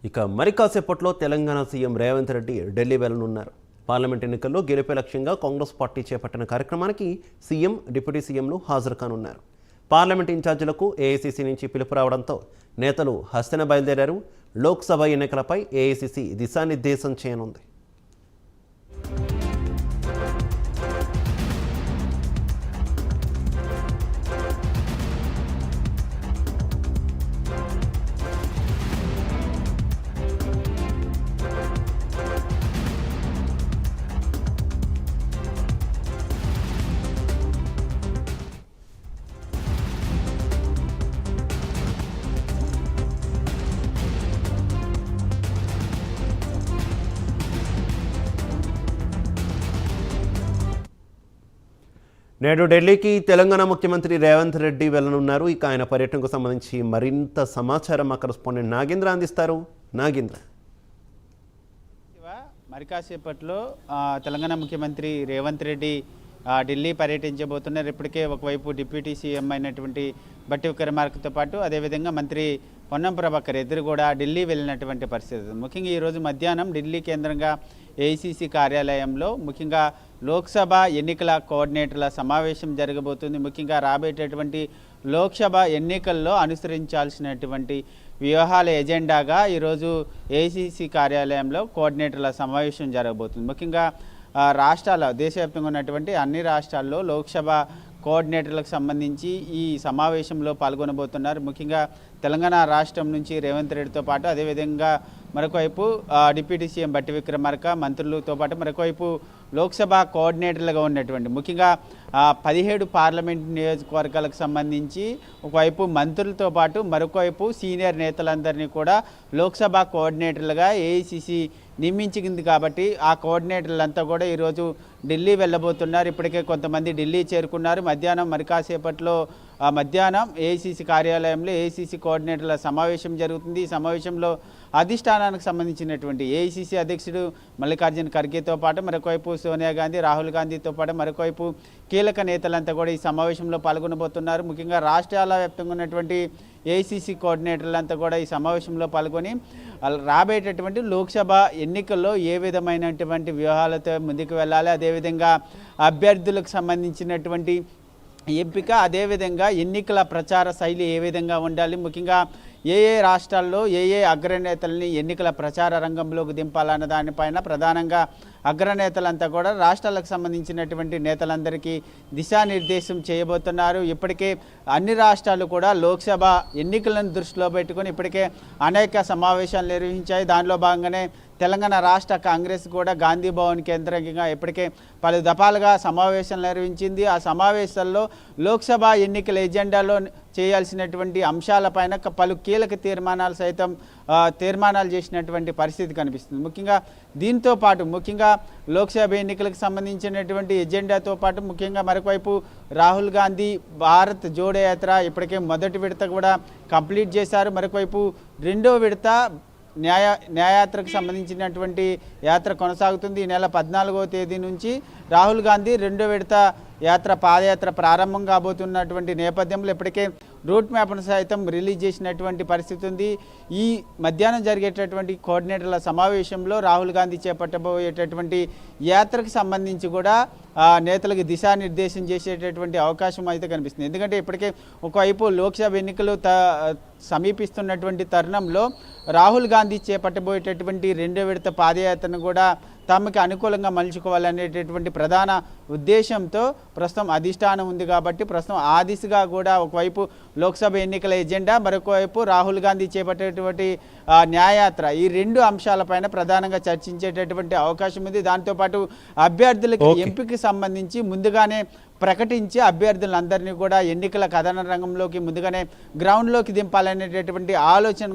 ఇక మరి కాసేపట్లో తెలంగాణ సీఎం రేవంత్ రెడ్డి ఢిల్లీ వెళ్లనున్నారు. పార్లమెంట్ ఎన్నికల్లో గెలిపే లక్ష్యంగా కాంగ్రెస్ పార్టీ చేపట్టిన కార్యక్రమానికి సీఎం, డిప్యూటీ సీఎంలు హాజరు కానున్నారు. పార్లమెంట్ ఇన్ఛార్జీలకు ఏఐసీసీ నుంచి పిలుపు రావడంతో నేతలు హస్తన బయలుదేరారు. లోక్సభ ఎన్నికలపై ఏఐసీసీ దిశానిర్దేశం చేయనుంది. నేడు ఢిల్లీకి తెలంగాణ ముఖ్యమంత్రి రేవంత్ రెడ్డి వెళ్లనున్నారు. ఇక ఆయన పర్యటనకు సంబంధించి మరింత సమాచారం మా కరెస్పాండెంట్ నాగేంద్ర అందిస్తారు. నాగేంద్ర, మరి కాసేపట్లో తెలంగాణ ముఖ్యమంత్రి రేవంత్ రెడ్డి ఢిల్లీ పర్యటించబోతున్నారు. ఇప్పటికే ఒకవైపు డిప్యూటీ సీఎం అయినటువంటి బట్టి విక్రమార్కతో పాటు అదేవిధంగా మంత్రి పొన్నం ప్రభాకర్ ఇద్దరు కూడా ఢిల్లీ వెళ్ళినటువంటి పరిస్థితి. ముఖ్యంగా ఈరోజు మధ్యాహ్నం ఢిల్లీ కేంద్రంగా ఏఐసీసీ కార్యాలయంలో ముఖ్యంగా లోక్సభ ఎన్నికల కోఆర్డినేటర్ల సమావేశం జరగబోతుంది. ముఖ్యంగా రాబోయేటటువంటి లోక్సభ ఎన్నికల్లో అనుసరించాల్సినటువంటి వ్యూహాల ఎజెండాగా ఈరోజు ఏఐసీసీ కార్యాలయంలో కోఆర్డినేటర్ల సమావేశం జరగబోతుంది. ముఖ్యంగా రాష్ట్రాల దేశవ్యాప్తంగా ఉన్నటువంటి అన్ని రాష్ట్రాల్లో లోక్సభ కోఆర్డినేటర్లకు సంబంధించి ఈ సమావేశంలో పాల్గొనబోతున్నారు. ముఖ్యంగా తెలంగాణ రాష్ట్రం నుంచి రేవంత్ రెడ్డితో పాటు అదేవిధంగా మరొకవైపు డిప్యూటీ సీఎం బట్టి విక్రమార్క మంత్రులతో పాటు మరొకవైపు లోక్సభ కోఆర్డినేటర్లుగా ఉన్నటువంటి ముఖ్యంగా 17 పార్లమెంట్ నియోజకవర్గాలకు సంబంధించి ఒకవైపు మంత్రులతో పాటు మరొకవైపు సీనియర్ నేతలందరినీ కూడా లోక్సభ కోఆర్డినేటర్లుగా ఏఐసీసీ నియమించింది. కాబట్టి ఆ కోఆర్డినేటర్లంతా కూడా ఈరోజు ఢిల్లీ వెళ్ళబోతున్నారు. ఇప్పటికే కొంతమంది ఢిల్లీ చేరుకున్నారు. మధ్యాహ్నం మరి కాసేపట్లో మధ్యాహ్నం ఏఐసీసీ కార్యాలయంలో ఏఐసీసీ కోఆర్డినేటర్ల సమావేశం జరుగుతుంది. ఈ సమావేశంలో అధిష్టానానికి సంబంధించినటువంటి ఏఐసీసీ అధ్యక్షుడు మల్లికార్జున ఖర్గేతో పాటు మరొకవైపు సోనియా గాంధీ, రాహుల్ గాంధీతో పాటు మరొకవైపు కీలక నేతలంతా కూడా ఈ సమావేశంలో పాల్గొనబోతున్నారు. ముఖ్యంగా రాష్ట్రాల వ్యాప్తంగా ఉన్నటువంటి ఏఐసీసీ కోఆర్డినేటర్లంతా కూడా ఈ సమావేశంలో పాల్గొని రాబోయేటటువంటి లోక్సభ ఎన్నికల్లో ఏ విధమైనటువంటి వ్యూహాలతో ముందుకు వెళ్ళాలి, అదేవిధంగా అభ్యర్థులకు సంబంధించినటువంటి ఎంపిక, అదేవిధంగా ఎన్నికల ప్రచార శైలి ఏ విధంగా ఉండాలి, ముఖ్యంగా ఏ రాష్ట్రాల్లో ఏ అగ్రనేతల్ని ఎన్నికల ప్రచార రంగంలోకి దింపాలన్న దానిపైన ప్రధానంగా అగ్రనేతలంతా కూడా రాష్ట్రాలకు సంబంధించినటువంటి నేతలందరికీ దిశానిర్దేశం చేయబోతున్నారు. ఇప్పటికే అన్ని రాష్ట్రాలు కూడా లోక్సభ ఎన్నికలను దృష్టిలో పెట్టుకొని ఇప్పటికే అనేక సమావేశాలు నిర్వహించాయి. దానిలో భాగంగానే తెలంగాణ రాష్ట్ర కాంగ్రెస్ కూడా గాంధీ భవన్ కేంద్రంగా ఇప్పటికే పలు దఫాలుగా సమావేశాలు నిర్వహించింది. ఆ సమావేశాల్లో లోక్సభ ఎన్నికల ఎజెండాలో చేయాల్సినటువంటి అంశాలపైన పలు కీలక తీర్మానాలు చేసినటువంటి పరిస్థితి కనిపిస్తుంది. ముఖ్యంగా దీంతో పాటు ముఖ్యంగా లోక్సభ ఎన్నికలకు సంబంధించినటువంటి ఎజెండాతో పాటు ముఖ్యంగా మరొకవైపు రాహుల్ గాంధీ భారత్ జోడో యాత్ర ఇప్పటికే మొదటి విడత కూడా కంప్లీట్ చేశారు. మరొకవైపు రెండో విడత న్యాయయాత్రకు సంబంధించినటువంటి యాత్ర కొనసాగుతుంది. ఈ నెల 14వ తేదీ నుంచి రాహుల్ గాంధీ రెండో విడత పాదయాత్ర ప్రారంభం కాబోతున్నటువంటి నేపథ్యంలో ఇప్పటికే రూట్ మ్యాప్ను సైతం రిలీజ్ చేసినటువంటి పరిస్థితి ఉంది. ఈ మధ్యాహ్నం జరిగేటటువంటి కోఆర్డినేటర్ల సమావేశంలో రాహుల్ గాంధీ చేపట్టబోయేటటువంటి యాత్రకు సంబంధించి కూడా నేతలకు దిశానిర్దేశం చేసేటటువంటి అవకాశం అయితే కనిపిస్తుంది. ఎందుకంటే ఇప్పటికే ఒకవైపు లోక్సభ ఎన్నికలు సమీపిస్తున్నటువంటి తరుణంలో రాహుల్ గాంధీ చేపట్టబోయేటటువంటి రెండో విడత పాదయాత్రను కూడా తమకి అనుకూలంగా మలుచుకోవాలనేటటువంటి ప్రధాన ఉద్దేశంతో ప్రస్తుతం అధిష్టానం ఉంది. కాబట్టి ప్రస్తుతం ఆ దిశగా కూడా ఒకవైపు లోక్సభ ఎన్నికల ఎజెండా, మరొకవైపు రాహుల్ గాంధీ చేపట్టేటువంటి న్యాయయాత్ర, ఈ రెండు అంశాలపైన ప్రధానంగా చర్చించేటటువంటి అవకాశం ఉంది. దాంతోపాటు అభ్యర్థులకు ఎంపికకి సంబంధించి ముందుగానే ప్రకటించి అభ్యర్థులందరినీ కూడా ఎన్నికల కథన రంగంలోకి ముందుగానే గ్రౌండ్లోకి దింపాలనేటటువంటి ఆలోచన